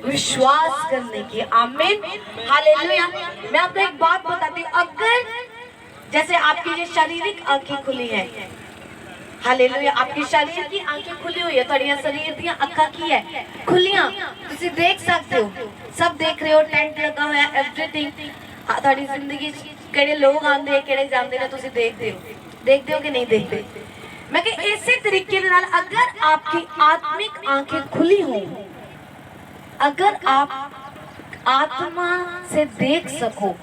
विश्वास करने की। आमीन, हालेलुया। मैं आपको एक बात बताती हूँ, अगर जैसे आपकी ये शारीरिक आंखें खुली हैं, हालेलुया, आपकी शरीर की आंखें खुली हुई है, थोड़िया शरीर दी अखा की है खुलियां, तुसी देख सकते हो, सब देख रहे हो, टेंट लगा हुआ है, एवरीथिंग। थोड़ी जिंदगी केड़े लोग आंदे हैं केड़े जांदे ने, तुसी देखते हो कि नहीं देखते। मैं कि इसी तरीके नाल अगर आपकी आत्मिक आंखें खुली हों, अगर आप आत्मा से देख सको,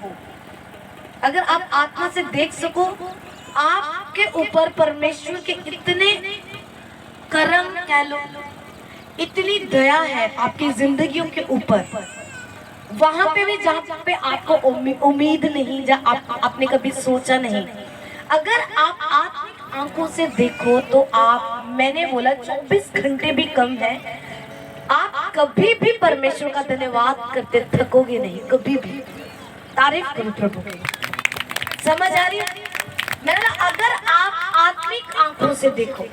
अगर आप आत्मा से देख सको, आपके ऊपर परमेश्वर के इतने करम कह लो, इतनी दया है आपकी जिंदगियों के ऊपर, वहां पे भी जहाँ पे आपको उम्मीद नहीं, जहाँ आपने कभी सोचा नहीं, अगर आप आत्मिक आंखों से देखो तो आप, मैंने बोला 24 घंटे भी कम है, आप कभी भी परमेश्वर का धन्यवाद करते थकोगे नहीं, कभी भी। तारीफ करो प्रभु की। समझ आ रही है? मैंने अगर आप आत्मिक आंखों से देखो,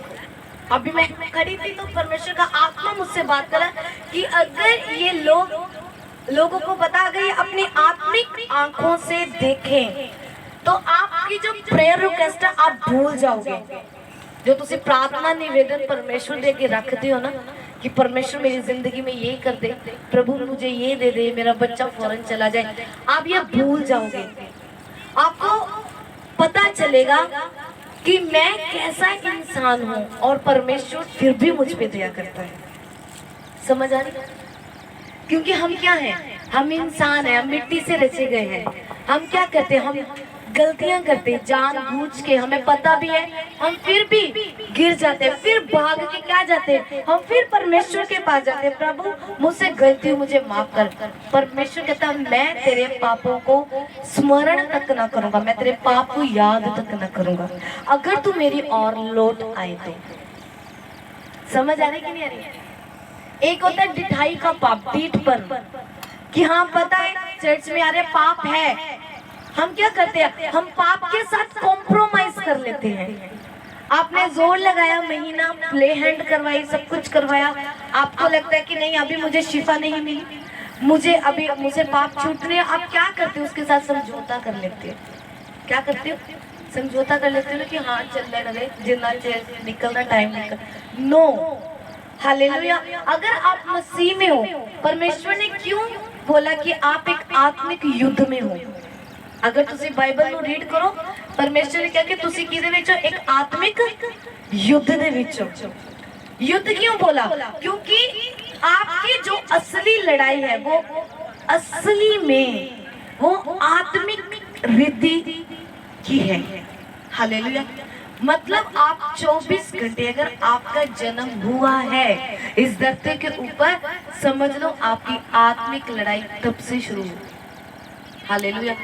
अभी मैं खड़ी थी तो परमेश्वर का आत्मा मुझसे बात करा कि अगर ये लोगों को बता गई अपनी आत्मिक आंखों से देखें तो आपकी जो प्रेयर रिक्वेस्ट है आप भूल जाओगे, जो तुसी प्रार्थना निवेदन परमेश्वर दे के रखते हो ना, कि परमेश्वर मेरी जिंदगी में ये कर दे, प्रभु मुझे ये दे दे, मेरा बच्चा फौरन चला जाए, आप ये भूल जाओगे। आपको पता चलेगा कि मैं कैसा इंसान हूँ और परमेश्वर फिर भी मुझ पे दया करता है। समझ आ रही? क्योंकि हम क्या हैं, हम इंसान हैं, हम मिट्टी से रचे गए हैं। हम क्या करते हैं, हम गलतियां करते हैं जानबूझ के, हमें पता भी है, हम फिर भी गिर जाते हैं, फिर भाग के क्या जाते हैं, हम फिर परमेश्वर के पास जाते हैं, प्रभु मुझसे गलती हुई मुझे माफ कर। परमेश्वर कहता है मैं तेरे पापों को स्मरण तक ना करूंगा, मैं तेरे पाप को याद तक ना करूंगा, अगर तू मेरी ओर लौट आए तो। समझ आ रही कि नहीं आ रही? एक होता है डिठाई का पाप, डीठपन, कि हाँ पता है चर्च में आ रहे पाप है, हम क्या करते हैं, हम पाप के साथ कॉम्प्रोमाइज कर लेते हैं। आपने जोर लगाया, महीना प्ले हैंड करवाई, सब कुछ करवाया, आपको लगता है कि नहीं अभी मुझे शिफा नहीं मिली, मुझे पाप छूट रहे, आप क्या करते हो, उसके साथ समझौता कर लेते हो। क्या करते हो, समझौता कर लेते हो कि हाँ चलने लगे, जितना निकलना टाइम निकल। No, hallelujah. अगर आप मसीह में हो, परमेश्वर ने क्यों बोला कि आप एक आत्मिक युद्ध में हो। अगर तुसी बाइबल को रीड करो, परमेश्वर ने कहा कि तुसी किदे विच हो, एक आत्मिक युद्ध दे विच हो। युद्ध क्यों बोला, क्योंकि आपकी जो असली लड़ाई है वो असली में वो आत्मिक रिद्धि की है। हालेलुया। मतलब आप 24 घंटे, अगर आपका जन्म हुआ है इस धरती के ऊपर, समझ लो आपकी आत्मिक लड़ाई तब से शुरू हो। हालेलुया।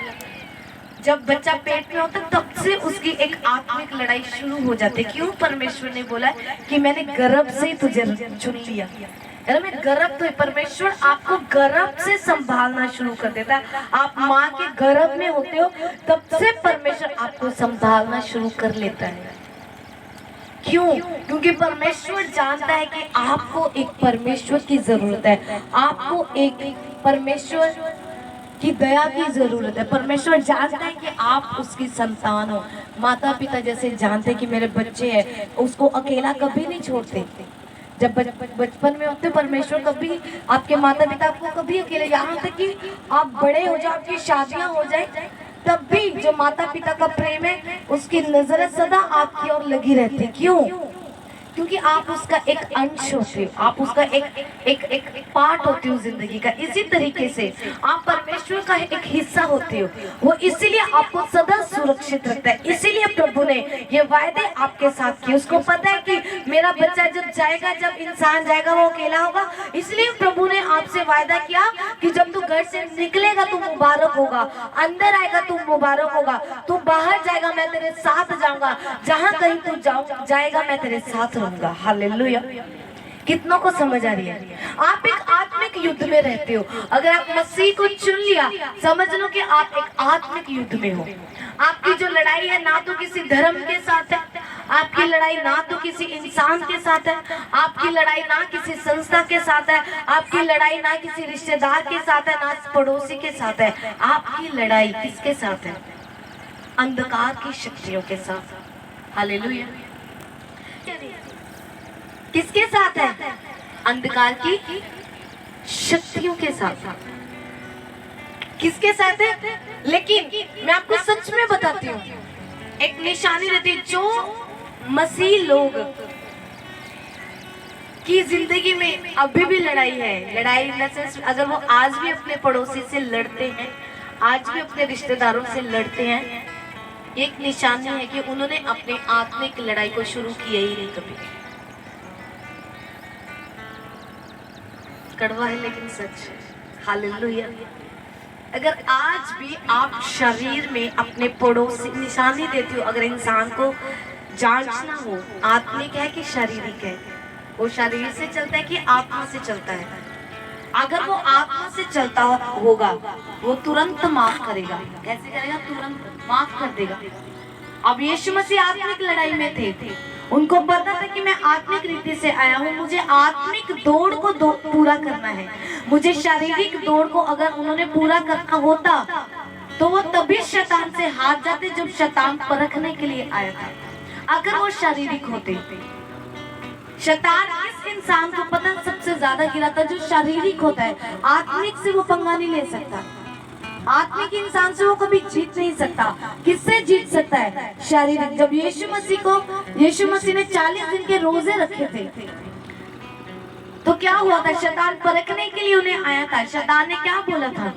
जब बच्चा पेट में होता तब से उसकी एक आत्मिक लड़ाई शुरू हो जाती है। क्यों? परमेश्वर ने बोला कि मैंने गर्भ से ही तुझे चुन लिया। मैं गर्भ, तो परमेश्वर आपको गर्भ से संभालना शुरू कर देता है। आप माँ के गर्भ में होते हो तब से परमेश्वर आपको संभालना शुरू कर लेता है। क्यों? क्योंकि परमेश्वर जानता है कि आपको एक परमेश्वर की जरूरत है, आपको एक परमेश्वर की दया की जरूरत है। परमेश्वर जानता है कि आप उसकी संतान हो। माता पिता जैसे जानते कि मेरे बच्चे हैं, उसको अकेला कभी नहीं छोड़ते। जब बचपन में होते परमेश्वर कभी, आपके माता पिता आपको कभी अकेले, यहाँ तक कि आप बड़े हो जाओ, आपकी शादियां हो जाए, तब भी जो माता पिता का प्रेम है उसकी नजर सदा आपकी ओर लगी रहती है। क्यों? क्योंकि आप उसका एक अंश होते हो, आप उसका एक पार्ट होते हो जिंदगी का। इसी तरीके से आप परमेश्वर का एक हिस्सा होते हो, वो इसीलिए आपको सदा सुरक्षित रखता है। इसीलिए प्रभु ने ये वायदे आपके साथ किए। उसको पता है कि मेरा बच्चा जब जाएगा, जब इंसान जाएगा वो अकेला होगा, इसलिए प्रभु ने आपसे वायदा किया कि जब तू घर से निकलेगा तू मुबारक होगा, अंदर आएगा तू मुबारक होगा, तू बाहर जाएगा मैं तेरे साथ जाऊंगा, जहाँ कहीं तू जाएगा मैं तेरे साथ। हालेलुया। कितनों को समझ आ रही है? आप एक आत्मिक युद्ध में रहते हो। अगर आप मसीह को चुन लिया, समझ लो कि आप एक आत्मिक युद्ध में हो। आपकी जो लड़ाई है ना तो किसी धर्म के साथ है, आपकी लड़ाई ना तो किसी इंसान के साथ है, आपकी लड़ाई ना किसी संस्था के साथ है, आपकी लड़ाई ना किसी रिश्तेदार के साथ है, ना पड़ोसी के साथ है। आपकी लड़ाई किसके साथ है? अंधकार की शक्तियों के साथ। हालेलुया। किसके साथ है? अंधकार की शक्तियों के साथ। किसके साथ है? लेकिन मैं आपको सच में बताती हूँ, एक निशानी रहती है। जो मसीह लोग की जिंदगी में अभी भी लड़ाई है, लड़ाई न सिर्फ अगर वो आज भी अपने पड़ोसी से लड़ते हैं, आज भी अपने रिश्तेदारों से लड़ते हैं, एक निशानी है कि उन्होंने अपने आत्मिक लड़ाई को शुरू किया ही नहीं कभी। कड़वा है लेकिन सच है। हालेलुया। अगर आज भी आप शरीर में अपने पड़ोसी, निशानी देती हो, अगर इंसान को जांचना हो आत्मिक है कि शारीरिक है, वो शरीर से चलता है कि आत्मा से चलता है। अगर वो आत्मा से चलता होगा वो तुरंत माफ करेगा। कैसे करेगा? तुरंत माफ कर देगा। अब यीशु मसीह आत्मिक लड़ाई में थे, उनको पता था कि मैं आत्मिक रीति से आया हूँ, मुझे आत्मिक दौड़ को पूरा करना है। मुझे शारीरिक दौड़ को अगर उन्होंने पूरा करना होता तो वो तभी शैतान से हार जाते जब शैतान परखने के लिए आया था। अगर वो शारीरिक होते, शैतान इस इंसान को पता सबसे ज्यादा गिराता जो शारीरिक होता है। आत्मिक से वो पंगा नहीं ले सकता, आत्मिक इंसान से वो कभी जीत नहीं सकता। किससे जीत सकता है? शारीरिक। जब यीशु मसीह ने 40 दिन के रोजे रखे थे तो क्या हुआ था? शैतान परखने के लिए उन्हें आया था। शैतान ने क्या बोला था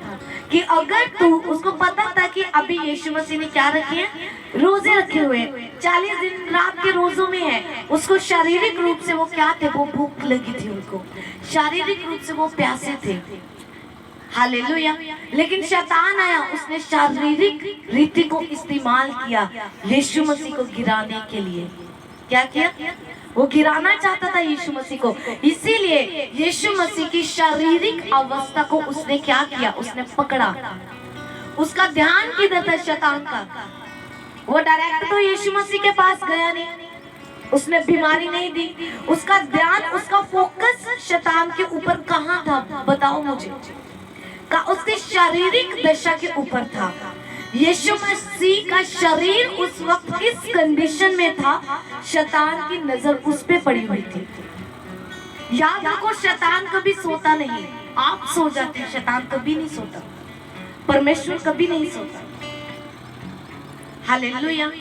कि अगर तू, उसको पता था कि अभी यीशु मसीह ने क्या रखे हैं? रोजे रखे हुए, 40 दिन रात के रोजों में है। उसको शारीरिक रूप से वो क्या थे? वो भूख लगी थी उनको, शारीरिक रूप से वो प्यासे थे। हालेलुया। लेकिन शैतान आया, उसने शारीरिक रीति को इस्तेमाल किया यीशु मसीह को गिराने के लिए। क्या किया? वो गिराना चाहता था यीशु मसीह को। इसीलिए यीशु मसीह की शारीरिक अवस्था को उसने क्या किया? उसने पकड़ा। उसका ध्यान किधर था? शैतान का। वो डायरेक्ट तो यीशु मसीह के पास गया नहीं, उसने बीमारी नहीं दी। उसका ध्यान, उसका फोकस शैतान के ऊपर कहाँ था? बताओ मुझे। का उसके शारीरिक दशा के ऊपर था। यीशु मसीह का शरीर उस वक्त किस कंडीशन में था? शैतान की नजर उस पे पड़ी हुई थी। याद रखो, शैतान कभी सोता नहीं। आप सो जाते हैं, शैतान कभी नहीं सोता, परमेश्वर कभी नहीं सोता। हालेलुया।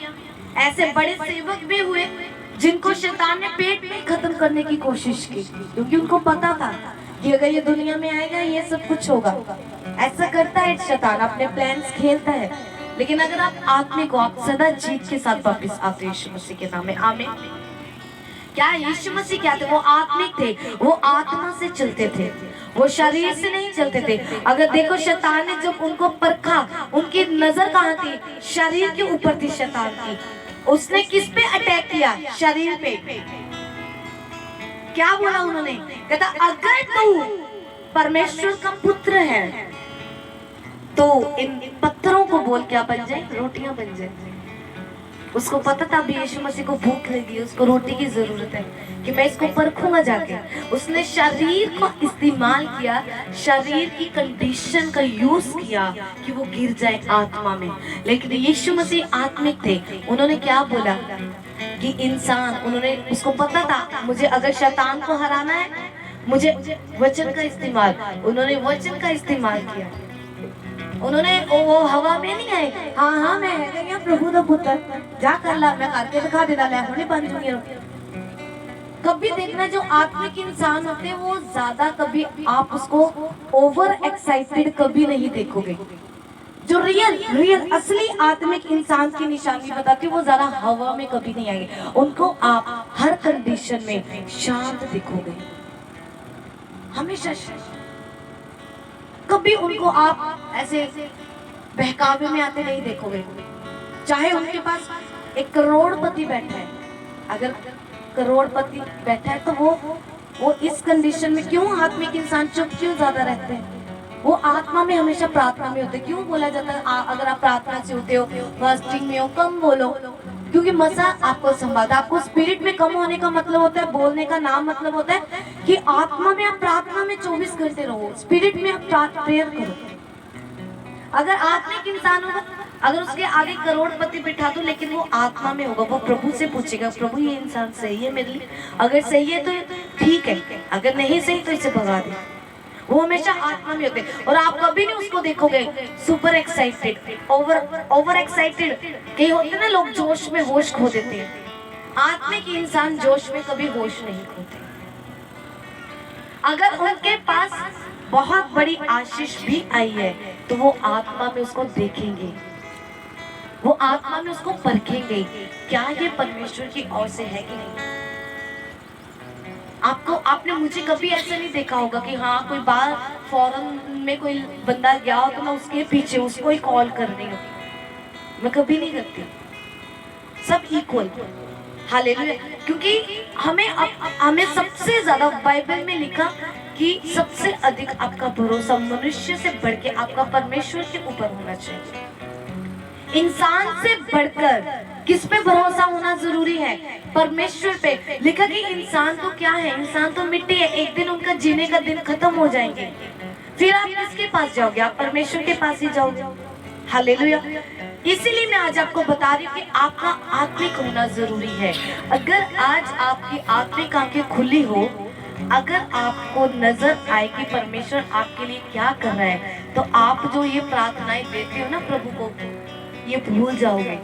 ऐसे बड़े सेवक भी हुए जिनको शैतान ने पेट में खत्म करने की कोशिश की, क्योंकि उनको पता था कि अगर ये दुनिया में आएगा ये सब कुछ होगा। ऐसा करता है शैतान, अपने प्लान्स खेलता है। लेकिन अगर आप आत्मिक हो, आप सदा जीत के साथ वापस आते हैं यीशु मसीह के नाम में। आमीन। क्या यीशु मसीह क्या थे? वो आत्मिक थे, वो आत्मा से चलते थे, वो शरीर से नहीं चलते थे। अगर देखो, शैतान ने जब उनको परखा, उनकी नजर कहाँ थी? शरीर के ऊपर थी शैतान की। उसने किस पे अटैक किया? शरीर पे। क्या बोला उन्होंने? कहता अगर तू परमेश्वर का पुत्र है तो इन पत्थरों को बोल क्या बन जाए? रोटियां बन जाए। उसको पता था अभी यीशु मसीह को भूख लगी, उसको रोटी की जरूरत है, कि मैं इसको परखूंगा जाके। उसने शरीर को इस्तेमाल किया, शरीर की कंडीशन का यूज किया कि वो गिर जाए आत्मा में। लेकिन यीशु मसीह आत्मिक थे। उन्होंने क्या बोला कि इंसान, उन्होंने, उसको पता था मुझे अगर शैतान को हराना है मुझे वचन का इस्तेमाल, उन्होंने वचन का इस्तेमाल किया। उन्होंने वो हवा में नहीं आए, हाँ मैं है प्रभु दा पुत्र, जा कर ला, मैं करके दिखा देना, ले होने बन जूंगी। कभी देखना, जो आत्मिक इंसान होते हैं वो ज्यादा, कभी आप उसको ओवर एक्साइटेड कभी नहीं देखोगे। जो रियल असली आत्मिक इंसान की निशानी बताती है, वो जरा हवा में कभी नहीं आएंगे। उनको आप हर कंडीशन में शांत दिखोगे, हमेशा। कभी उनको आप ऐसे बहकावे में आते नहीं देखोगे। चाहे उनके पास एक करोड़पति बैठा है, अगर करोड़पति बैठा है तो वो इस कंडीशन में क्यों आत्मिक इंसान चुप क्यों ज्यादा रहते हैं? वो आत्मा में हमेशा प्रार्थना में होते। क्यों बोला जाता है अगर आप प्रार्थना से होते हो, फास्टिंग में हो, कम बोलो, क्योंकि मसा आपको संवाद, आपको स्पिरिट में कम होने का मतलब होता है, बोलने का नाम मतलब होता है कि आत्मा में आप प्रार्थना में 24 घंटे रहो, स्पिरिट में आप प्रेयर करो। अगर आत्मिक इंसान होगा, अगर उसके आगे करोड़पति बिठा दो लेकिन वो आत्मा में होगा, वो प्रभु से पूछेगा प्रभु ये इंसान सही है मेरे लिए, अगर सही है तो ठीक है, अगर नहीं सही तो इसे भगा दे। वो हमेशा आत्मा में होते हैं। और आप कभी नहीं उसको देखोगे सुपर एक्साइटेड, ओवर एक्साइटेड। कई होते ना लोग जोश में होश खो देते हैं, आत्मिक इंसान जोश में कभी होश नहीं खोते। अगर उनके पास बहुत बड़ी आशीष भी आई है तो वो आत्मा में उसको देखेंगे, वो आत्मा में उसको परखेंगे, क्या ये परमेश्वर की ओर से है कि नहीं। आपने मुझे कभी ऐसा नहीं देखा होगा कि हाँ कोई बाहर फॉरेन में कोई बंदा गया हो तो मैं उसके पीछे उसको ही कॉल कर रही हूँ, मैं कभी नहीं करती। सब इक्वल, हालेलुया। क्योंकि हमें सबसे ज्यादा बाइबल में लिखा कि सबसे अधिक आपका भरोसा मनुष्य से बढ़ के आपका परमेश्वर के ऊपर होना चाहिए। इंसान से बढ़कर किस पे भरोसा होना जरूरी है? परमेश्वर पे। लिखा कि इंसान तो क्या है, इंसान तो मिट्टी है, एक दिन उनका जीने का दिन खत्म हो जाएंगे, फिर आप किसके पास जाओगे? आप परमेश्वर के पास ही जाओगे। हालेलुया। इसीलिए मैं आज आपको बता रही हूँ कि आपका आत्मिक होना जरूरी है। अगर आज आपकी आत्मिक आंखें खुली हो, अगर आपको नजर आए कि परमेश्वर आपके लिए क्या कर रहा है, तो आप जो ये प्रार्थनाएं देते हो ना प्रभु को, ये भूल जाओगे।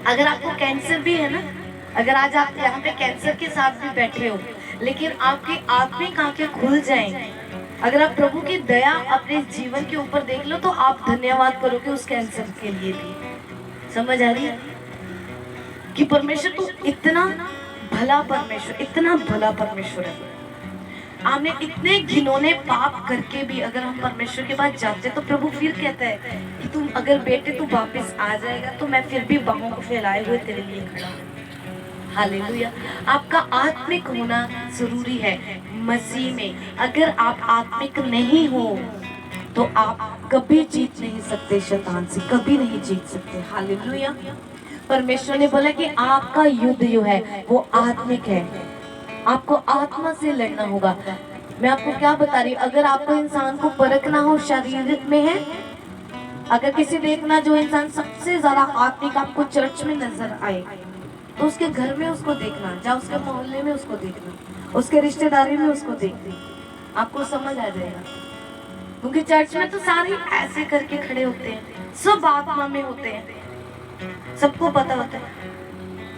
अगर आपको कैंसर भी है ना, अगर आज आप यहाँ पे कैंसर के साथ भी बैठे हो लेकिन आपकी आत्मिक आंखें खुल जाएं, अगर आप प्रभु की दया अपने जीवन के ऊपर देख लो तो आप धन्यवाद करोगे उस कैंसर के लिए भी। समझ आ रही है कि परमेश्वर तो इतना भला परमेश्वर, इतना भला परमेश्वर है। हमने इतने घिनौने पाप करके भी अगर हम परमेश्वर के पास जाते तो प्रभु फिर कहता है कि तुम अगर बेटे तू वापस आ जाएगा तो मैं फिर भी बाहों को फैलाए हुए तेरे लिए खड़ा हूं। हालेलुया। आपका आत्मिक होना जरूरी है मसीह में। अगर आप आत्मिक नहीं हो तो आप कभी जीत नहीं सकते, शैतान से कभी नहीं जीत सकते। हालेलुया। परमेश्वर ने बोला कि आपका युद्ध जो है वो आत्मिक है, आपको आत्मा से लड़ना होगा। मैं आपको क्या बता रही हूँ, अगर आपको इंसान को परखना हो शारीरिक में है, अगर किसी देखना जो इंसान सबसे ज्यादा आत्मिक आपको चर्च में नजर आए तो उसके घर में उसको देखना, या उसके मोहल्ले में उसको देखना, उसके रिश्तेदारी में उसको देखना, आपको समझ आ जाएगा। क्योंकि चर्च में तो सारे ऐसे करके खड़े होते हैं, सब आत्मा में होते हैं, सबको पता होता है।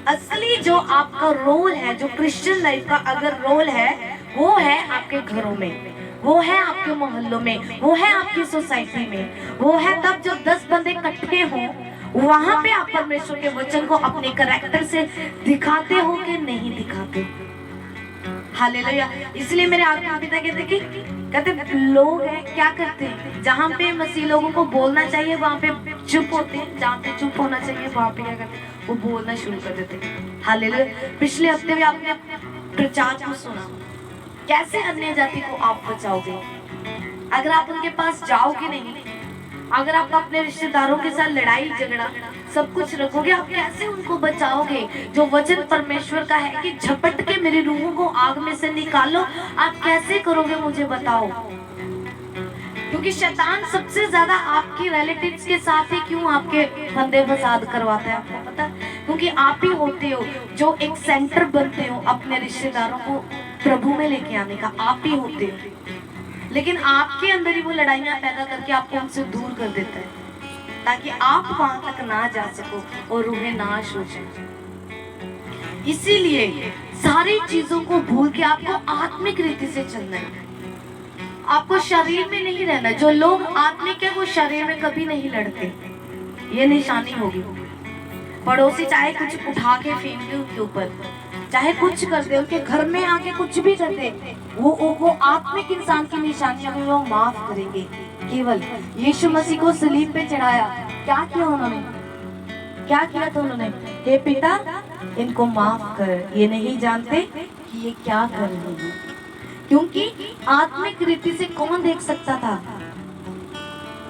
असली जो आपका रोल है, जो क्रिश्चियन लाइफ का अगर रोल है, वो है आपके घरों में, वो है आपके मोहल्लों में, वो है आपकी सोसाइटी में, वो है तब जब 10 बंदे इकट्ठे हों, वहां पे आप परमेश्वर के वचन को अपने कैरेक्टर से दिखाते हो कि नहीं दिखाते। हालेलुया। इसलिए मेरे आत्मा पिता कहते लोग हैं क्या करते हैं, जहाँ पे मसीह लोगों को बोलना चाहिए वहाँ पे चुप होते हैं, जहाँ पे चुप होना चाहिए वहाँ पे क्या करते हैं, वो बोलना शुरू कर देते हैं। हालेलुया। पिछले हफ्ते में आपने प्रचार को सुना, कैसे अन्य जाति को आप बचाओगे? अगर आप उनके पास जाओगे नहीं, अगर आप अपने रिश्तेदारों के साथ लड़ाई झगड़ा सब कुछ रखोगे, आप कैसे उनको बचाओगे? जो वचन परमेश्वर का है कि झपट के मेरी रूहों को आग में से निकालो, आप कैसे करोगे मुझे बताओ? क्योंकि शैतान सबसे ज्यादा आपकी रिलेटिव्स के साथ ही क्यों आपके फंदे फसाद करवाता है, आपको पता है? क्योंकि आप ही होते हो जो एक सेंटर बनते हो अपने रिश्तेदारों को प्रभु में लेके आने का, आप ही होते हो। लेकिन आपके अंदर ही वो लड़ाइयां पैदा करके आपको हमसे दूर कर देता है ताकि आप वहां तक ना जा सको और रूहें नाश हो जाए। इसीलिए सारी चीजों को भूल के आपको आत्मिक रीति से चलना है, आपको शरीर में नहीं रहना। जो लोग आत्मिक है वो शरीर में कभी नहीं लड़ते, ये निशानी होगी। पड़ोसी चाहे कुछ उठा के फेंक दे उनके ऊपर, चाहे कुछ कर दे, उनके घर में आके कुछ भी कर दे, वो आत्मिक इंसान की निशानियां में वो माफ करेंगे। केवल यीशु मसीह को सलीब पे चढ़ाया, क्या किया उन्होंने? क्या किया था उन्होंने? हे पिता इनको माफ कर, ये नहीं जानते कि ये क्या कर रहे हैं। क्योंकि आत्मिक रीति से कौन देख सकता था?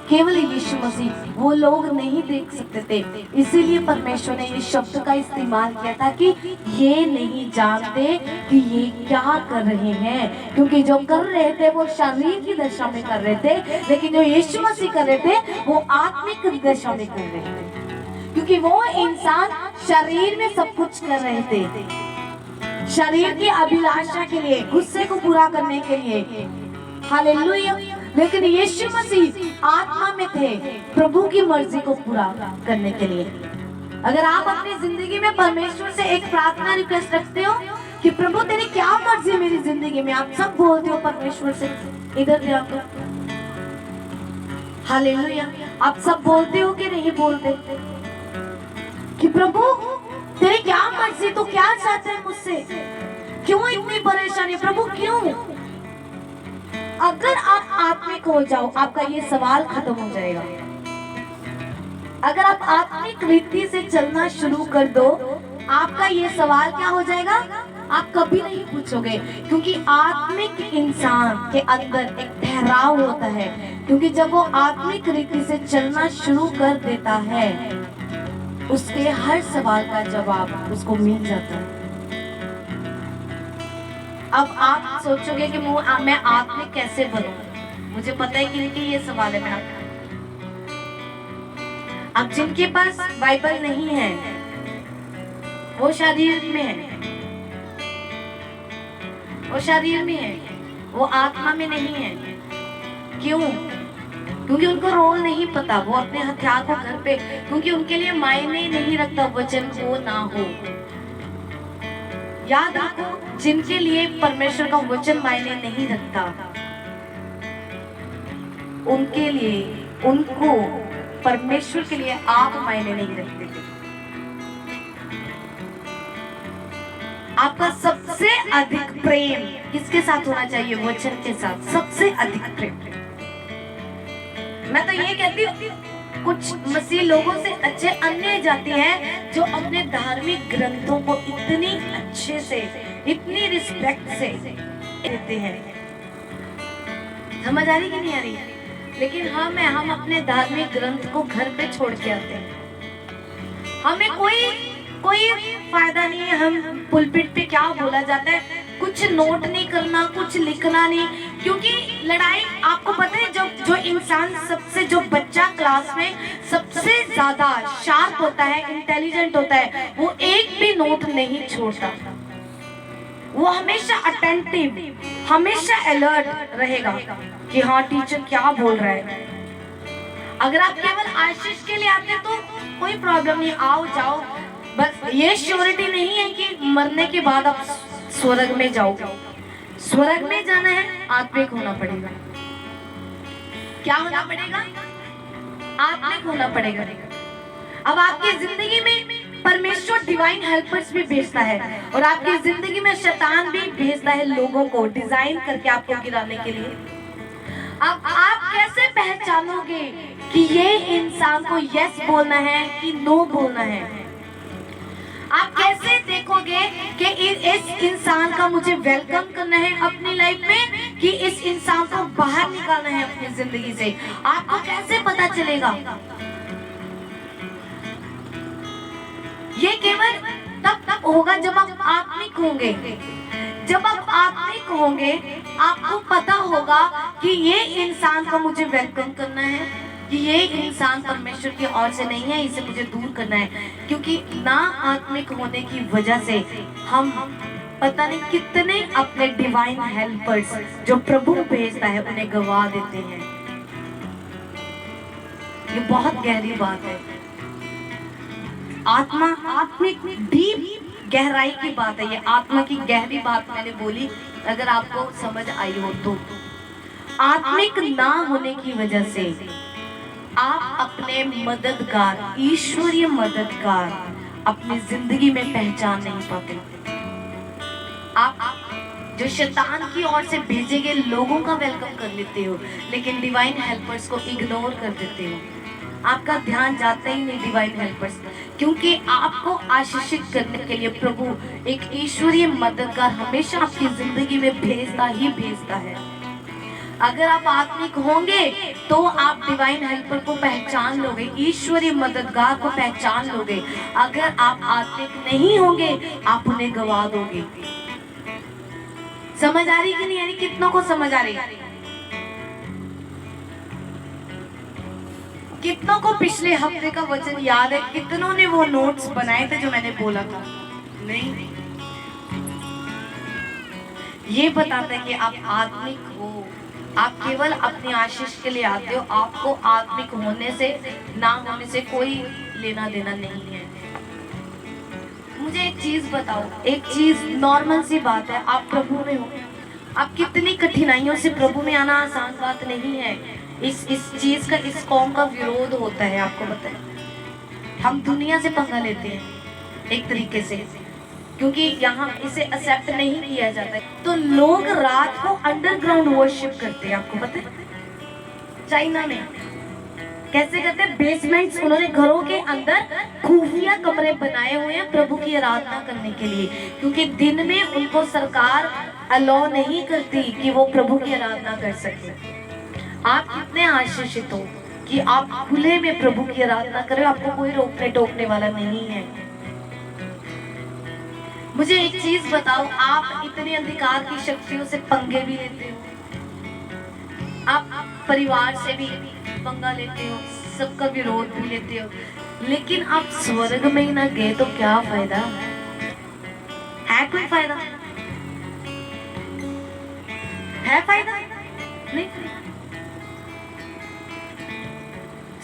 केवल यीशु मसीह, वो लोग नहीं देख सकते थे। इसीलिए परमेश्वर ने ये शब्द का इस्तेमाल किया था कि ये नहीं जानते कि ये क्या कर रहे हैं, क्योंकि जो कर रहे थे वो शरीर की दशा में कर रहे थे, लेकिन जो यीशु मसीह कर रहे थे वो आत्मिक दशा में कर रहे थे, क्योंकि वो इंसान शरीर में सब कुछ कर रहे थे, शरीर की अभिलाषा के लिए, गुस्से को पूरा करने के लिए। हालेलुया। लेकिन यीशु मसीह आत्मा में थे, प्रभु की मर्जी को पूरा करने के लिए। अगर आप अपनी जिंदगी में परमेश्वर से एक प्रार्थना रिक्वेस्ट रखते हो कि प्रभु तेरी क्या मर्जी मेरी जिंदगी में, आप सब बोलते हो परमेश्वर से, इधर ध्यान दो। हालेलुया। आप सब बोलते हो कि नहीं बोलते कि प्रभु तेरी क्या मर्जी, तो क्या चाहते हैं मुझसे, क्यों इतनी परेशानी प्रभु, क्यों? अगर आप आत्मिक हो जाओ, आपका ये सवाल खत्म हो जाएगा। अगर आप आत्मिक रीति से चलना शुरू कर दो, आपका ये सवाल क्या हो जाएगा, आप कभी नहीं पूछोगे, क्योंकि आत्मिक इंसान के अंदर एक ठहराव होता है, क्योंकि जब वो आत्मिक रीति से चलना शुरू कर देता है, उसके हर सवाल का जवाब उसको मिल जाता है। अब आप सोचोगे कि मैं आत्मिक कैसे बनूं, मुझे पता है कि ये सवाल है मेरा। अब जिनके पास बाइबल नहीं है वो शरीर में है, वो शरीर में है, वो आत्मा में नहीं है। क्यों? क्योंकि उनको रोल नहीं पता, वो अपने हथियार को घर पे, क्योंकि उनके लिए मायने नहीं रखता वचन हो ना हो। याद रखो, जिनके लिए परमेश्वर का वचन मायने नहीं रखता, उनके लिए, उनको परमेश्वर के लिए आप मायने नहीं रखते थे। आपका सबसे अधिक प्रेम किसके साथ होना चाहिए? वचन के साथ सबसे अधिक प्रेम। मैं तो ये कहती हूँ, कुछ मसीह लोगों से अच्छे अन्य जाति हैं जो अपने धार्मिक ग्रंथों को इतनी अच्छे से, इतनी रिस्पेक्ट से देते हैं। समझ आ रही कि नहीं आ रही? लेकिन हम अपने धार्मिक ग्रंथ को घर पे छोड़ के आते हैं। हमें कोई फायदा नहीं है, हम पुलपिट पे क्या बोला जाता है, कुछ नोट नहीं करना, कुछ लिखना नहीं, क्योंकि लड़ाई, आपको पता है, जो इंसान सबसे, जो बच्चा क्लास में सबसे ज्यादा शार्प होता है, इंटेलिजेंट होता है, वो एक भी नोट नहीं छोड़ता, वो हमेशा अटेंटिव, हमेशा अलर्ट रहेगा कि हाँ टीचर क्या बोल रहा है। अगर आप केवल आशीष के लिए आते तो कोई प्रॉब्लम नहीं, आओ जाओ, बस ये श्योरिटी नहीं है कि मरने के बाद आप स्वर्ग में जाओगे। स्वर्ग में जाना है, आत्मिक होना पड़ेगा। क्या होना पड़ेगा? आत्मिक होना पड़ेगा। अब आपकी जिंदगी में परमेश्वर डिवाइन हेल्पर्स भी भेजता है, और आपकी जिंदगी में शैतान भी भेजता है लोगों को डिजाइन करके आपको गिराने के लिए। अब आप कैसे पहचानोगे कि ये इंसान को यस बोलना है कि नो बोलना है? आप कैसे देखोगे कि इस इंसान का मुझे वेलकम करना है अपनी लाइफ में, कि इस इंसान को बाहर निकालना है अपनी जिंदगी से? आपको कैसे पता चलेगा? ये केवल तब होगा जब आप आत्मिक होंगे। जब आप आत्मिक होंगे, आपको पता होगा कि ये इंसान को मुझे वेलकम करना है, कि ये इंसान परमेश्वर की ओर से नहीं है, इसे मुझे दूर करना है। क्योंकि ना आत्मिक होने की वजह से हम पता नहीं कितने अपने डिवाइन हेल्पर्स जो प्रभु भेजता है उन्हें गवा देते हैं। ये बहुत गहरी बात है। आत्मिक डीप गहराई की बात है, ये आत्मा की गहरी बात मैंने बोली, अगर आपको समझ आई हो तो। आत्मिक ना होने की वजह से आप अपने मददगार, ईश्वरीय मददगार अपनी जिंदगी में पहचान नहीं पाते। आप जो शैतान की ओर से भेजे गए लोगों का वेलकम कर लेते हो, लेकिन डिवाइन हेल्पर्स को इग्नोर कर देते हो। आपका ध्यान जाता ही नहीं डिवाइन हेल्पर्स, क्योंकि आपको आशीषित करने के लिए प्रभु एक ईश्वरीय मददगार हमेशा आपकी जिंदगी में भेजता ही भेजता है। अगर आप आत्मिक होंगे तो आप डिवाइन हेल्पर को पहचान लोगे, ईश्वरीय मददगार को पहचान लोगे। अगर आप आत्मिक नहीं होंगे आप उन्हें गवा दोगे। समझ आ रही कि नहीं? यानी कितनों को समझ आ रही? कितनों को पिछले हफ्ते का वचन याद है? कितनों ने वो नोट्स बनाए थे जो मैंने बोला था? नहीं। ये बताता है कि आप आत्मिक हो। आप केवल अपनी आशीष के लिए आते हो। आपको आत्मिक होने से ना होने से कोई लेना देना नहीं है। मुझे एक चीज बताओ, एक चीज नॉर्मल सी बात है, आप प्रभु में हो। आप कितनी कठिनाइयों से प्रभु में आना आसान बात नहीं है। इस चीज का, इस कौम का विरोध होता है, आपको पता है। हम दुनिया से पंगा लेते हैं एक तरीके से, क्योंकि यहाँ इसे एक्सेप्ट नहीं किया जाता है। तो लोग रात को अंडरग्राउंड वर्शिप करते हैं, आपको पता है? चाइना में कैसे करते हैं? बेसमेंट्स, उन्होंने घरों के अंदर खुफिया कमरे बनाए हुए हैं प्रभु की आराधना करने के लिए, क्योंकि दिन में उनको सरकार अलाउ नहीं करती कि वो प्रभु की आराधना कर सके। आप कितने आशीषित हो कि आप खुले में प्रभु की आराधना करें, आपको कोई रोकने टोकने वाला नहीं है। मुझे एक चीज बताओ, आप इतने अंधकार की शक्तियों से पंगे भी लेते हो, आप परिवार से भी पंगा लेते हो, सबका विरोध भी लेते हो, लेकिन आप स्वर्ग में ही ना गए तो क्या फायदा है? कोई फायदा है? फायदा नहीं।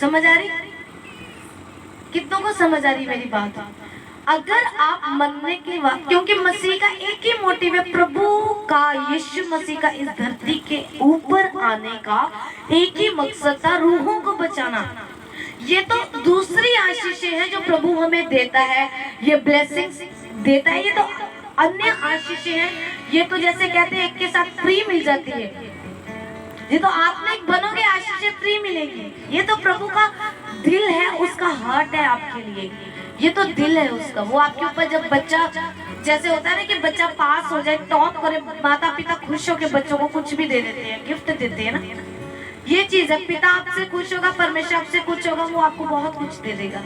समझ आ रही? कितनों को समझ आ रही मेरी बात? अगर आप मनने के बाद, क्योंकि मसीह का एक ही मोटिव है, प्रभु का, यीशु मसीह का इस धरती के ऊपर आने का एक ही मकसद था, रूहों को बचाना। ये तो दूसरी आशीषें हैं जो प्रभु हमें देता है, ये ब्लेसिंग्स देता है, ये तो अन्य आशीषें हैं। ये तो जैसे कहते हैं एक के साथ फ्री मिल जाती है, ये तो आत्मिक बनोगे आशीषें फ्री मिलेगी। ये तो प्रभु का दिल है, उसका हार्ट है आपके लिए, ये तो दिल है उसका। वो आपके ऊपर, जब बच्चा, जैसे होता है ना कि बच्चा पास हो जाए, टॉप करे, माता पिता खुश होकर बच्चों को कुछ भी दे देते हैं, गिफ्ट देते हैं ना। ये चीज है, पिता आपसे खुश होगा, परमेश्वर आपसे खुश होगा, वो आपको बहुत कुछ दे देगा।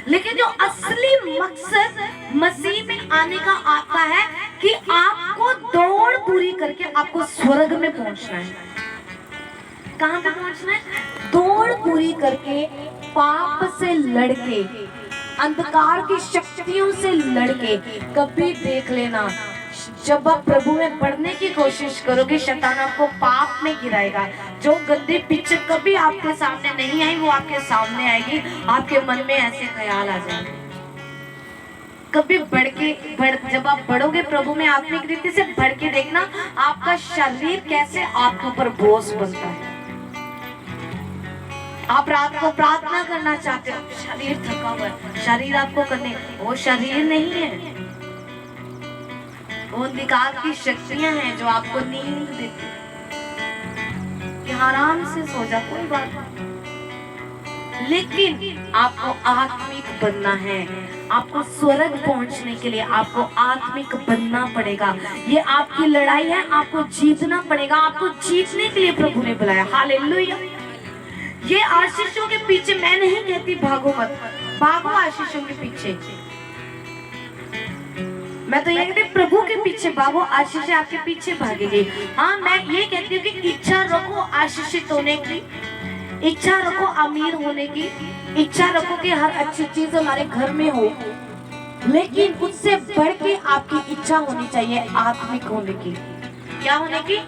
लेकिन जो असली मकसद मसीह में आने का आता है कि आपको दौड़ पूरी करके आपको स्वर्ग में पहुंचना है। कहाँ पे पहुंचना है? दौड़ पूरी करके, पाप से लड़के, अंधकार की शक्तियों से लड़के। कभी देख लेना, जब आप प्रभु में बढ़ने की कोशिश करोगे, शैतान आपको पाप में गिराएगा। जो गंदी पिक्चर कभी आपके सामने नहीं आई वो आपके सामने आएगी, आपके मन में ऐसे ख्याल आ जाएंगे। कभी जब आप बढ़ोगे प्रभु में आत्मिक रीति से, बढ़ के देखना आपका शरीर कैसे आपके ऊपर बोझ बनता है। आप रात को प्रार्थना करना चाहते हो, शरीर थका हुआ है, शरीर आपको करने, वो शरीर नहीं है, वो अंधकार की शक्तियां हैं जो आपको नींद देती है कि आराम से सो जा, कोई बात नहीं। लेकिन आपको आत्मिक बनना है, आपको स्वर्ग पहुंचने के लिए आपको आत्मिक बनना पड़ेगा। ये आपकी लड़ाई है, आपको जीतना पड़ेगा। आपको जीतने के लिए प्रभु ने बुलाया। हालेलुया। ये आशीषों के पीछे मैं नहीं कहती भागो मत, भागो आशीषों के पीछे, मैं तो ये कहती प्रभु के पीछे भागो, आशीष आपके पीछे भागेगी। हाँ, मैं ये कहती हूँ कि इच्छा रखो आशीषित होने की, इच्छा रखो अमीर होने की, इच्छा रखो कि हर अच्छी चीज हमारे घर में हो, लेकिन उससे बढ़ के आपकी इच्छा होनी चाहिए आत्मिक होने की। क्या होने की?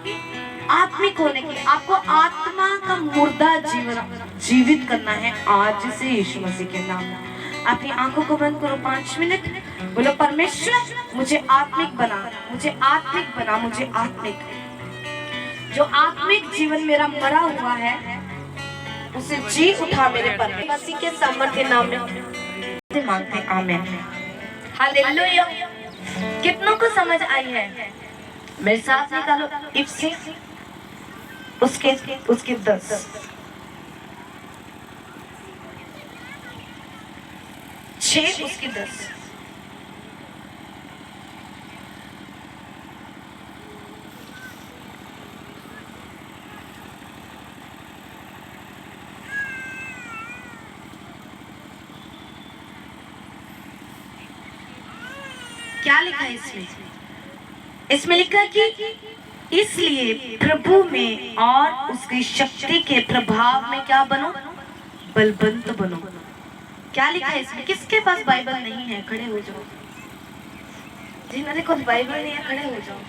आत्मिक होने की। आपको आत्मा का मुर्दा जीवन जीवित करना है आज से यीशु मसीह के नाम में। अपनी आंखों को बंद करो 5 मिनट, बोलो परमेश्वर मुझे आत्मिक बना, मुझे आत्मिक बना, मुझे आत्मिक। जो आत्मिक जीवन मेरा मरा हुआ है उसे जी उठा मेरे पर, मसीह के सामर्थ्य नाम में मांगते, आमीन। हालेलुया। कितनों को समझ आई है? मेरे साथ निकालो, इफ्सी उसके 10, उसकी 10। क्या लिखा है इसमें? इसमें लिखा कि इसलिए प्रभु में और उसकी शक्ति के प्रभाव में क्या बनो? बलवंत बनो। क्या लिखा है इसमें? किसके पास बाइबल नहीं है खड़े हो जाओ। जिन्होंने कुछ बाइबल नहीं है खड़े हो जाओ।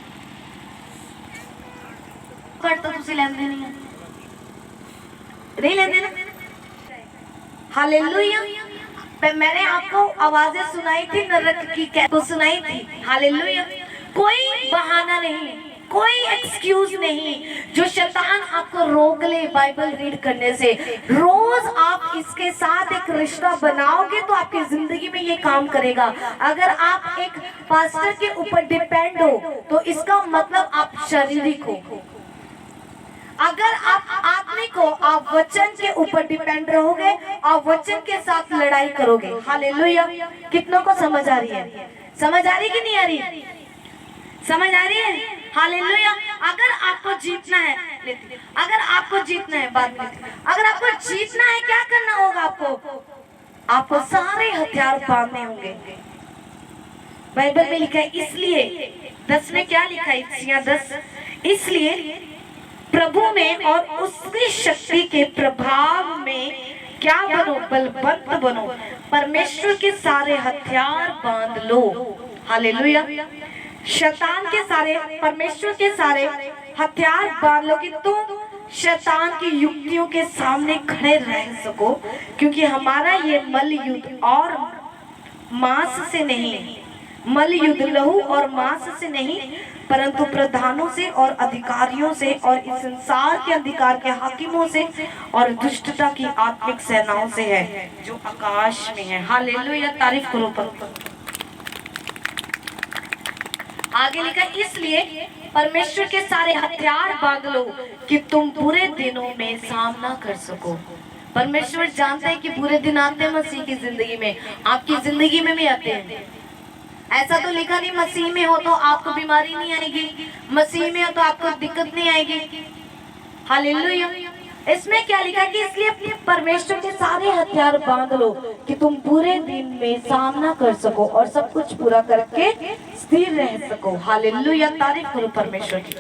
कर तो तुसी लेंदे नहीं है, नहीं लेंदे ना। हालेलुया। मैंने आपको आवाजें सुनाई थी नरक की, को सुनाई थी। हालेलुया। कोई बहाना नहीं, कोई एक्सक्यूज नहीं जो शैतान आपको रोक ले बाइबल रीड करने से। रोज आप इसके साथ एक रिश्ता बनाओगे तो आपकी जिंदगी में ये काम करेगा। अगर आप एक पास्टर के ऊपर डिपेंड हो तो इसका मतलब आप शारीरिक हो। अगर आप आत्मिक हो, आप वचन के ऊपर डिपेंड रहोगे, आप वचन के साथ लड़ाई करोगे। हालेलुया। कितनों को समझ आ रही है? समझ आ रही कि नहीं आ रही? समझ आ रही है? हालेलुया। अगर आपको जीतना है, अगर आपको जीतना है, बात में अगर आपको जीतना है क्या करना होगा? आपको सारे हथियार बांधने होंगे। बाइबल में लिखा है इसलिए 10 में क्या लिखा है? 10 इसलिए प्रभु में और उसकी शक्ति के प्रभाव में क्या बनो? बलवंत बनो। परमेश्वर के सारे हथियार बांध लो। हालेलुया। शैतान के सारे, परमेश्वर के सारे हथियार बांध लो कि तुम शैतान की युक्तियों के सामने खड़े रह सको, क्योंकि हमारा ये मल युद्ध और मांस से नहीं, मल युद्ध लहू और मांस से नहीं, परंतु प्रधानों से और अधिकारियों से और इस संसार के अंधकार के हाकिमों से और दुष्टता की आत्मिक सेनाओं से है जो आकाश में है। हालेलुया। तारीफ करो पर। आगे लिखा इसलिए परमेश्वर के सारे हथियार बांध लो कि तुम बुरे दिनों में सामना कर सको। परमेश्वर जानते हैं कि बुरे दिन आते हैं मसीह की जिंदगी में, आपकी जिंदगी में भी आते हैं। ऐसा तो लिखा नहीं मसीह में हो तो आपको बीमारी नहीं आएगी, मसीह में हो तो आपको दिक्कत नहीं आएगी। हालेलुया। इसमें क्या लिखा कि इसलिए परमेश्वर के सारे हथियार बांध लो कि तुम पूरे दिन में सामना कर सको और सब कुछ पूरा करके स्थिर रह सको। हालेलुया। तारीफ करो परमेश्वर की।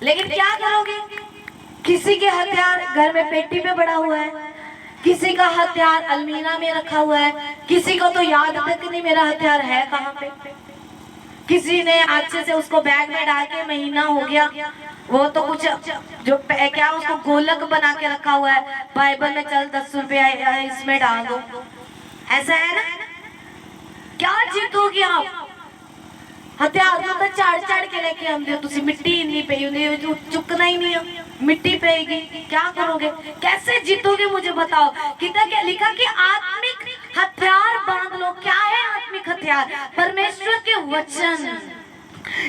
लेकिन क्या करोगे? किसी के हथियार घर में पेटी में पड़ा हुआ है, किसी का हथियार अलमीरा में रखा हुआ है, किसी को तो याद तक नहीं मेरा हथियार है कहाँ पे। किसी ने अच्छे से उसको बैग में डाल के महीना हो गया, वो तो कुछ जो क्या उसको गोलक बना के रखा हुआ है, बाइबल में चल 10 रुपया इसमें डाल दो। ऐसा है ना? क्या जीतोगे आप? हथियार तो चाड़ के लेके आते हो, मिट्टी नहीं पई चुकना ही नहीं है, मिट्टी पेगी, क्या करोगे? कैसे जीतोगे मुझे बताओ। कितना क्या लिखा कि आत्मिक हथियार बांध लो। क्या है आत्मिक हथियार? परमेश्वर के वचन।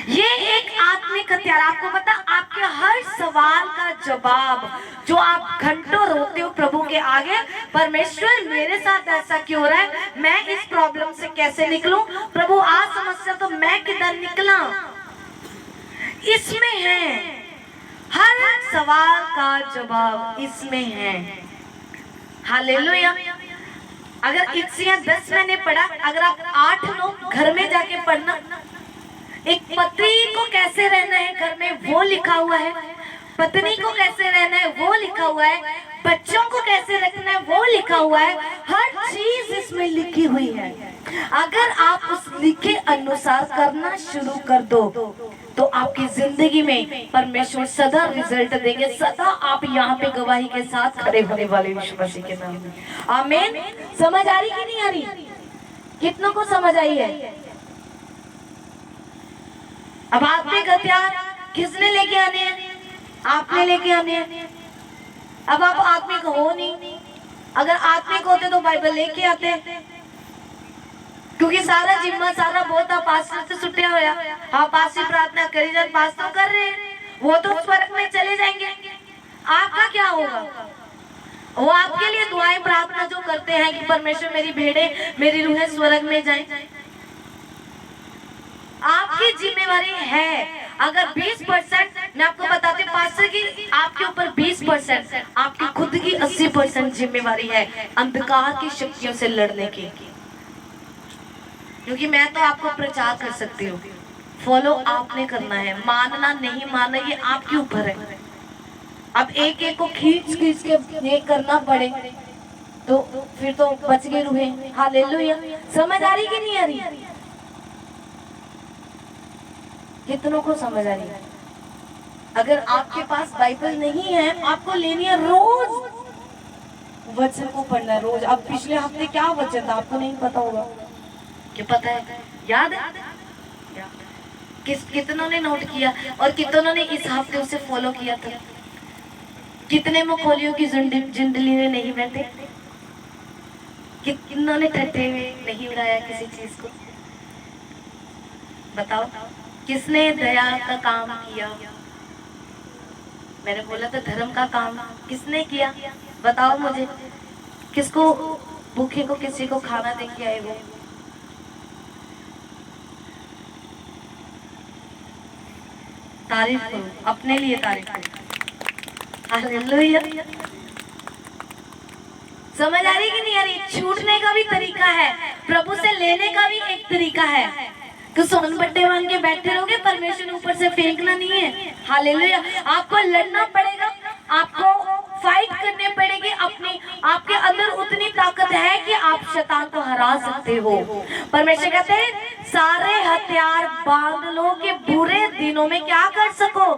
ये एक आत्मिक हथियार। आपको पता, आपके हर सवाल का जवाब जो आप घंटों रोते हो प्रभु के आगे, परमेश्वर मेरे साथ ऐसा क्यों हो रहा है, मैं इस प्रॉब्लम से कैसे निकलूं, प्रभु आज समस्या तो मैं किधर निकला, इसमें है। हर सवाल का जवाब इसमें है। हालेलुया। अगर इफ्सियां 10 मैंने पढ़ा, अगर आप 8 लोग घर में जाके पढ़ना, एक पति को कैसे रहना है घर में वो लिखा हुआ है, पत्नी को कैसे रहना है वो लिखा हुआ है, बच्चों को कैसे रखना है वो लिखा हुआ है। हर चीज इसमें लिखी हुई है। अगर आप उस लिखे अनुसार करना शुरू कर दो तो आपकी जिंदगी में परमेश्वर सदा रिजल्ट देंगे। सदा आप यहाँ पे गवाही के साथ खड़े होने वाले यीशु मसीह के नाम में। आमीन। समझ आ रही कि नहीं आ रही? कितनों को समझ आई है? अब आत्मिक हथियार किसने लेके आने हैं? आपने लेके आने हैं। अब आप आत्मिक हो नहीं। अगर आत्मिक होते तो बाइबल लेके आते, क्योंकि सारा जिम्मा सारा बहुत पास्टर से छुट्टिया होया। हाँ पास्टर प्रार्थना करी जाए, पास्टर कर रहे हैं, वो तो स्वर्ग में चले जाएंगे। आपका क्या होगा? वो आपके लिए दुआएं प्रार्थना जो करते हैं कि परमेश्वर मेरी भेड़े मेरी रूहें स्वर्ग में जाएं, आपकी जिम्मेवारी है। अगर 20% मैं आपको बताती हूँ पास्टर की, आपके ऊपर 20%, आपकी खुद की 80% जिम्मेवारी है अंधकार की शक्तियों से लड़ने की। क्योंकि मैं तो आपको प्रचार कर सकती हूँ, फॉलो आपने करना है, मानना नहीं मानना ये आपके ऊपर है। अब एक एक को खींच खींच के ये करना पड़े तो फिर तो बच गए रूहे। हालेलुया। समझ आ रही कि नहीं आ रही? कितनों को समझ आ रही है? अगर आपके पास बाइबल नहीं है, आपको लेनी है, रोज वचन को पढ़ना है रोज। अब पिछले हफ्ते क्या वचन था आपको नहीं पता होगा? क्या पता है? याद है? कितनों ने नोट किया और कितनों ने इस हफ्ते उसे फॉलो किया था? कितने मुखोलियों की जिंदगी में नहीं बैठे? कितनों ने ठट्ठे में नहीं उड़ाया किसी चीज को? बताओ, किसने दया का काम किया? मैंने बोला था धर्म का काम किसने किया? बताओ मुझे, किसको भूखे को किसी को खाना दे के आए वो? तारीफ करो, अपने लिए तारीफ करो। हालेलुया। समझ आ रही कि नहीं आ रही? छूटने का भी तरीका है, प्रभु से लेने का भी एक तरीका है। तो सोन बट्टे मान के बैठे रहोगे, परमेश्वर ऊपर से फेंकना नहीं है। हालेलुया। आपको लड़ना पड़ेगा, आपको फाइट करने पड़ेगी। अपनी आपके अंदर उतनी ताकत है कि आप शैतान को हरा सकते हो। परमेश्वर कहते हैं सारे हथियार बांध लो कि बुरे दिनों में क्या कर सको,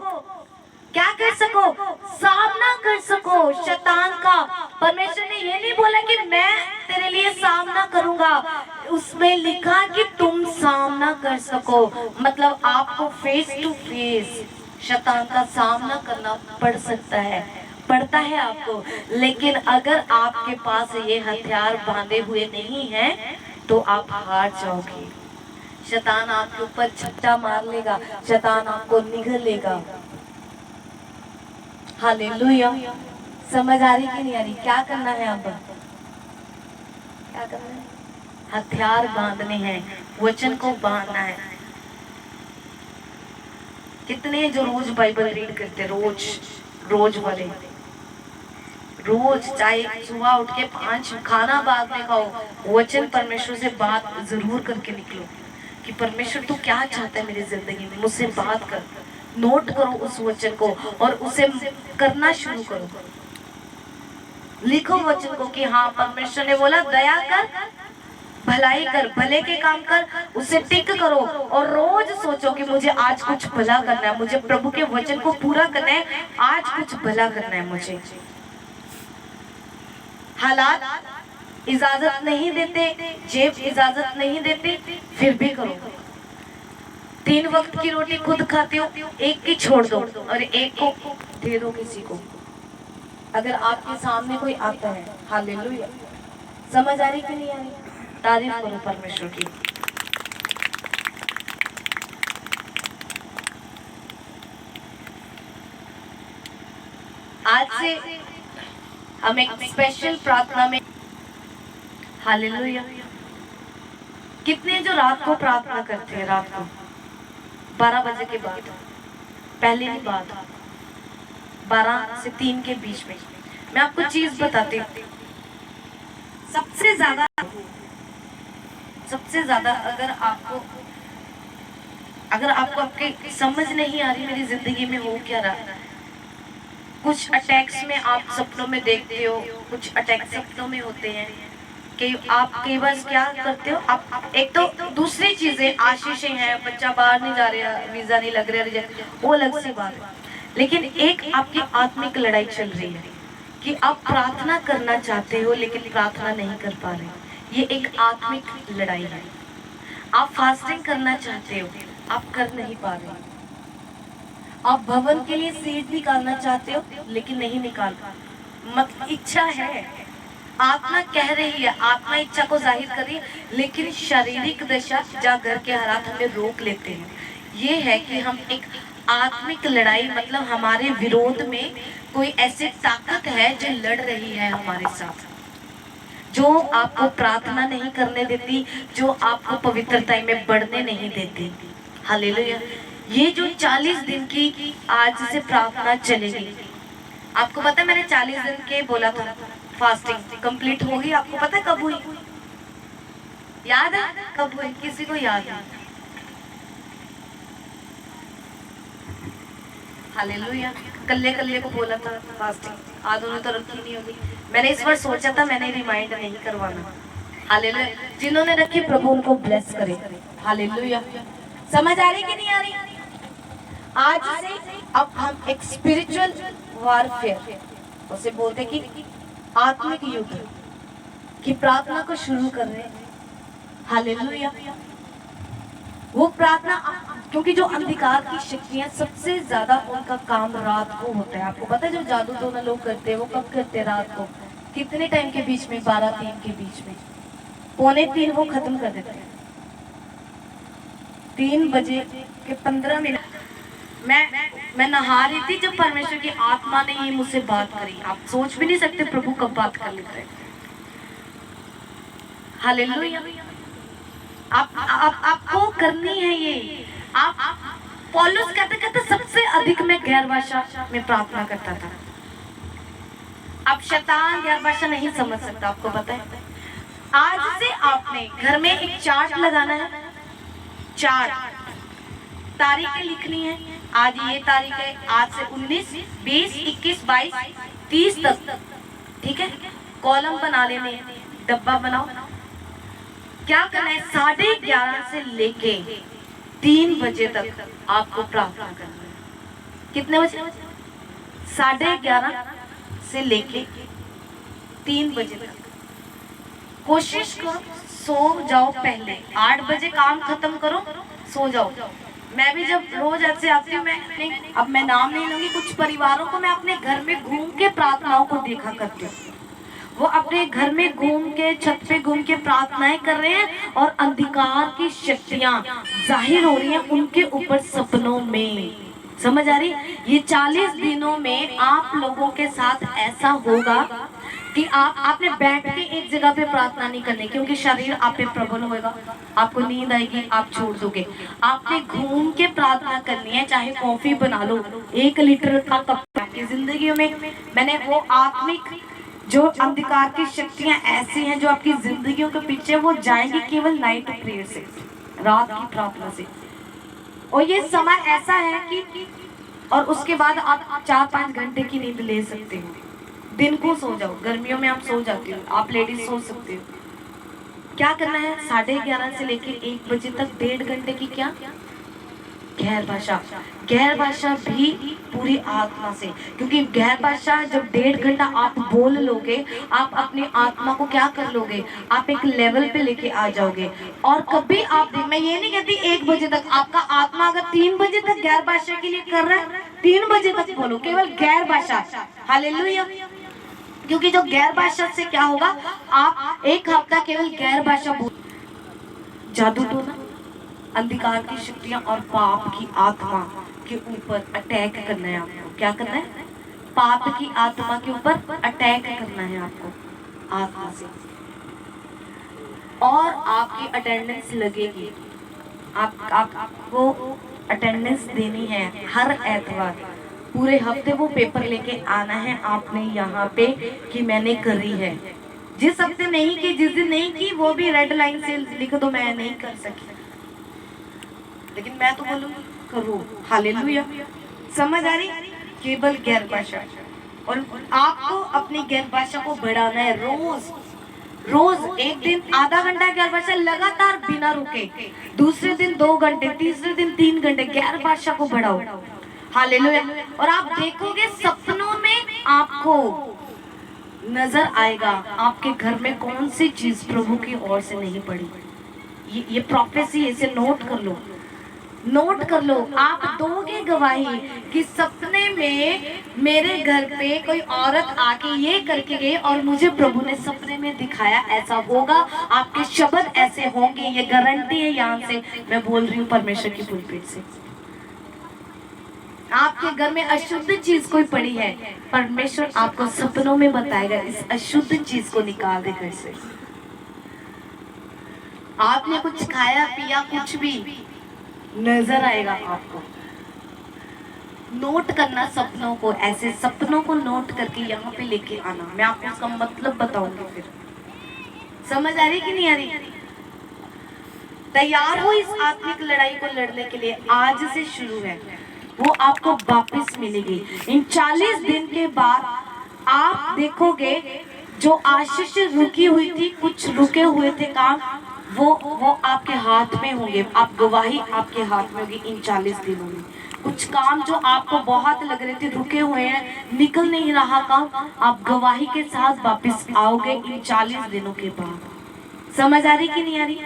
क्या कर सको, सामना कर सको शैतान का। परमेश्वर ने ये नहीं बोला कि मैं तेरे लिए सामना करूंगा, उसमें लिखा कि तुम सामना कर सको। मतलब आपको फेस टू फेस शैतान का सामना करना पड़ सकता है, पड़ता है आपको। लेकिन अगर आपके पास ये हथियार बांधे हुए नहीं है तो आप हार जाओगे। शैतान आपके ऊपर झपटा मार लेगा, शैतान आपको निगल लेगा। हालेलुया। समझ आ रही कि नहीं आ रही? क्या करना है अब? क्या करना है? हथियार बांधने हैं, वचन को बांधना है। कितने जो रोज बाइबल रीड करते, रोज वाले रोज, चाहे सुबह उठ के 5 खाना बाद में खाओ, वचन परमेश्वर से बात जरूर करके निकलो कि परमेश्वर तू क्या चाहता है मेरी जिंदगी में, मुझसे बात कर। नोट करो उस वचन को और उसे करना शुरू करो। लिखो वचन को कि हाँ परमेश्वर ने बोला दया कर, भलाई कर, भले के काम कर, उसे टिक करो और रोज सोचो कि मुझे आज कुछ भला करना है, मुझे प्रभु के वचन को पूरा करना है, आज कुछ भला करना है मुझे। हालात इजाजत नहीं देते, जेब इजाजत नहीं देते, फिर भी करो। 3 वक्त की रोटी खुद खाते हो, एक की छोड़ दो और एक को दे दो किसी को, अगर आपके सामने कोई आता है। हालेलुया। समझ आ रही कि नहीं आ रही? तारीफ करो परमेश्वर की। आज से हम एक स्पेशल प्रार्थना में, हालेलुया। कितने जो रात को प्रार्थना करते हैं, रात को 12 बजे के बाद, पहले की बात 12 से 3 के बीच में। मैं आपको चीज बताती हूँ, सबसे ज्यादा अगर आपको आपके समझ नहीं आ रही मेरी जिंदगी में हो क्या रहा। कुछ अटैक्स में आप सपनों में देखते हो, कुछ अटैक सपनों में होते हैं कि आप कई बार क्या करते हो, आप एक तो दूसरी चीजें आशीषें हैं, बच्चा बाहर नहीं जा रहा, वीजा नहीं लग रहा, रिजेक्ट, वो अलग सी बात है। लेकिन एक आपकी आत्मिक लड़ाई चल रही है कि आप प्रार्थना करना चाहते हो लेकिन प्रार्थना नहीं कर पा रहे। ये एक आत्मिक लड़ाई है। आप फास्टिंग करना चाहते हो, आप कर नहीं पा रहे। आप भवन के लिए सीट निकालना चाहते हो लेकिन नहीं निकाल पा रहे। मतलब इच्छा है, आत्मा कह रही है, आत्मा इच्छा को जाहिर कर रही है, लेकिन शारीरिक दशा या घर के हालात हमें रोक लेते हैं। ये है कि हम एक आत्मिक लड़ाई, मतलब हमारे विरोध में कोई ऐसी ताकत है जो लड़ रही है हमारे साथ, जो आपको प्रार्थना नहीं करने देती, जो आपको पवित्रता में बढ़ने नहीं देती। हालेलुया। ये जो 40 दिन की आज से प्रार्थना चलेगी, आपको पता है मैंने 40 दिन के बोला था फास्टिंग कंप्लीट होगी, आपको पता है कब हुई? याद है कब हुई? किसी को याद है? हालेलुया। कल्ले कल्ले को बोला था फास्टिंग, आज उन्होंने तो रखी नहीं होगी। मैंने इस बार सोचा था, मैंने रिमाइंड नहीं करवाना। हालेलुया। जिन्होंने रखी प्रभु उनको ब्लेस करे। हालेलुया। समझ आ रही कि नहीं आ रही? आज से अब हम एक स्पिरिचुअल वॉरफेयर, उसे बोलते कि आत्मिक युद्ध की प्रार्थना को शुरू कर रहे हैं। हालेलुया। वो प्रार्थना, क्योंकि जो अंधकार की शक्तियां सबसे ज्यादा उनका काम रात को होता है। आपको पता है जो जादू टोना लोग करते हैं वो कब करते हैं? रात को। कितने टाइम के बीच में? 12-3 के बीच में, 2:45 वो खत्म कर देते हैं। 3 बजे के 15 मिनट मैं नहा रही थी जब परमेश्वर की आत्मा ने ये मुझसे बात करी। आप सोच भी नहीं सकते प्रभु कब बात कर लेते हैं। हालेलुया। आपको करनी है ये। आप पौलुस कहते सबसे अधिक मैं गैर भाषा में प्रार्थना करता था। अब शैतान गैर भाषा नहीं समझ सकता, आपको पता है। आज से आपने घर में एक चार्ट लगाना है। चार्ट, तारीखें लिखनी है। आज ये तारीख है, आज से 19, 20, 21, 22, 30 तक, ठीक है। कॉलम बना लेने, डब्बा बनाओ। क्या करना है? 11:30 से लेके 3 बजे तक आपको प्रार्थना करना है। कितने बजे? 11:30 से लेके 3 बजे तक। कोशिश करो सो जाओ पहले, 8 बजे काम खत्म करो, सो जाओ। मैं भी जब रोज ऐसे आती हूँ, अब मैं नाम नहीं लूंगी, कुछ परिवारों को मैं अपने घर में घूम के प्रार्थनाओं को देखा करती हूँ। वो अपने घर में घूम के, छत पे घूम के प्रार्थनाएं कर रहे हैं और अंधकार की शक्तियां जाहिर हो रही हैं उनके ऊपर सपनों में। समझ आ रही? ये 40 दिनों में आप लोगों के साथ ऐसा होगा कि आपने बैठ के एक जगह पे प्रार्थना नहीं करनी, क्योंकि शरीर आप पे प्रबल होगा, आपको नींद आएगी, आप छोड़ दोगे। आपने घूम के प्रार्थना करनी है। चाहे कॉफी बना लो, 1 लीटर का कप की जिंदगी में। मैंने वो आत्मिक जो अंधकार की शक्तियां ऐसी हैं जो आपकी जिंदगियों के पीछे, वो जाएंगी केवल नाइट प्रेयर से, रात की प्रार्थना से। और ये समय ऐसा है कि और उसके बाद आप 4-5 घंटे की नींद ले सकते हो। दिन को सो जाओ, गर्मियों में आप सो जाते हो, आप लेडीज सो सकते हो। क्या करना है? 11:30 से लेकर 1 बजे तक 1.5 घंटे की क्या? गैर भाषा। गैर भाषा भी पूरी आत्मा से, क्योंकि गैर भाषा जब 1.5 घंटा आप बोल लोगे, आप अपनी आत्मा को क्या कर लोगे? आप एक लेवल पे लेके आ जाओगे। और कभी आप, मैं ये नहीं कहती 1 बजे तक, आपका आत्मा अगर 3 बजे तक गैर भाषा के लिए कर रहा है, 3 बजे तक बोलो केवल गैर भाषा। हालेलुया। क्योंकि जो गैर भाषा से क्या होगा, आप 1 हफ्ता केवल गैर भाषा बोल, जादू टोना, अंधकार की शक्तियां और पाप की आत्मा के ऊपर अटैक करना है आपको। क्या करना है? पाप की आत्मा के ऊपर अटैक करना है आपको आत्मा से। और आपकी अटेंडेंस लगेगी। आपको अटेंडेंस देनी है हर एतवार। पूरे हफ्ते वो पेपर लेके आना है आपने यहाँ पे कि मैंने करी है। जिस हफ्ते नहीं की, जिस दिन नहीं की, वो भी रेड लाइन से लिख दो, मैं नहीं कर सकी, लेकिन मैं तो बोलूंगी करो। हालेलुया। समझ आ रही? केवल गैर भाषा। और आपको अपनी गैर भाषा को बढ़ाना है। रोज एक दिन आधा घंटा गैर भाषा लगातार बिना रुके, दूसरे दिन 2 घंटे, तीसरे दिन 3 घंटे गैर भाषा को बढ़ाओ। हालेलुया। और आप देखोगे सपनों में आपको नजर आएगा आपके घर में कौन सी चीज प्रभु की ओर से नहीं पड़ी। ये प्रोफेसी, इसे नोट कर लो, नोट कर लो। आप दोगे गवाही कि सपने में मेरे घर पे कोई औरत आके ये करके गई और मुझे प्रभु ने सपने में दिखाया, ऐसा होगा। आपके शब्द ऐसे होंगे, ये गारंटी है। यहाँ से मैं बोल रही हूँ परमेश्वर की पुलपिट से। आपके घर में अशुद्ध चीज कोई पड़ी है, परमेश्वर आपको सपनों में बताएगा, इस अशुद्ध चीज को निकाल दे घर से। आपने कुछ खाया पिया, कुछ भी नजर आएगा आपको। नोट करना सपनों को, ऐसे सपनों को नोट करके यहाँ पे लेके आना। मैं आपको उसका मतलब बताऊंगी फिर। समझ आ रही कि नहीं आ रही? तैयार हो इस आत्मिक लड़ाई को लड़ने के लिए, आज से शुरू है, वो आपको वापस मिलेगी। इन 40 दिन के बाद आप देखोगे जो आशीष रुकी हुई थी, कुछ रुके हुए थे काम, वो आपके हाथ में होंगे। आप गवाही आपके हाथ में होगी इन 40 दिनों में। कुछ काम जो आपको बहुत लग रहे थे रुके हुए हैं, निकल नहीं रहा काम, आप गवाही के साथ वापस आओगे इन 40 दिनों के बाद। समझ आ रही कि नहीं आ रही?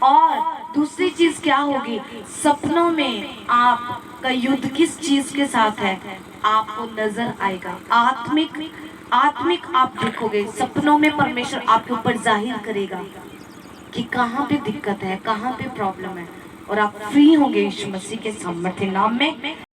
और दूसरी चीज क्या होगी, सपनों में आपका युद्ध किस चीज के साथ है आपको नजर आएगा। आत्मिक आप देखोगे, सपनों में परमेश्वर आपके ऊपर जाहिर करेगा कि कहाँ पे दिक्कत है, कहाँ पे प्रॉब्लम है, और आप फ्री होंगे यीशु मसीह के सामर्थ्य नाम में।